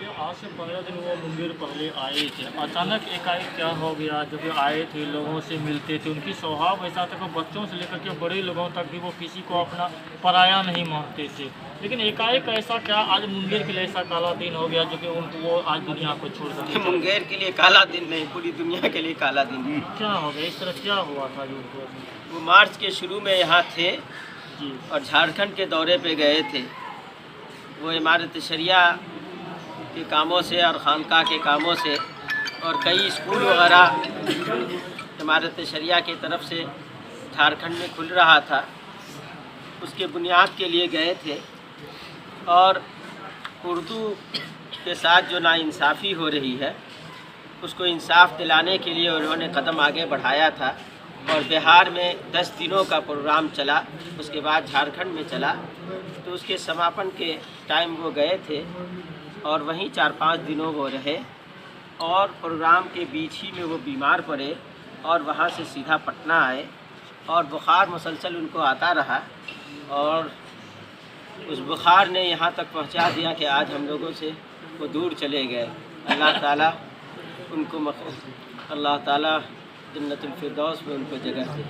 ये आज से 15 दिन वो मुंगेर पहले आए थे, अचानक एकाएक क्या हो गया। जब ये आए थे लोगों से मिलते थे, उनकी स्वभाव ऐसा था कि बच्चों से लेकर के बड़े लोगों तक भी वो किसी को अपना पराया नहीं मानते थे। लेकिन एकाएक ऐसा क्या आज मुंगेर के लिए ऐसा काला दिन हो गया जो कि वो आज दुनिया को छोड़ ये कर मुंगेर के लिए काला दिन नहीं, पूरी दुनिया के लिए काला दिन है। क्या हो गया, इस तरह क्या हुआ था जो वो मार्च के शुरू में यहाँ थे जी और झारखंड के दौरे पे गए थे। वो इमारत शरिया के कामों से और खानका के कामों से और कई स्कूल वगैरह इमारत शरिया की तरफ से झारखंड में खुल रहा था, उसके बुनियाद के लिए गए थे। और उर्दू के साथ जो नाइंसाफ़ी हो रही है उसको इंसाफ दिलाने के लिए उन्होंने कदम आगे बढ़ाया था। और बिहार में 10 दिनों का प्रोग्राम चला, उसके बाद झारखंड में चला, तो उसके समापन के टाइम वो गए थे और वहीं 4-5 दिनों वो रहे। और प्रोग्राम के बीच ही में वो बीमार पड़े और वहाँ से सीधा पटना आए और बुखार मुसलसल उनको आता रहा और उस बुखार ने यहाँ तक पहुँचा दिया कि आज हम लोगों से वो दूर चले गए। अल्लाह ताला उनको अल्लाह ताला जन्नतुल फिरदौस में उनको जगह दे।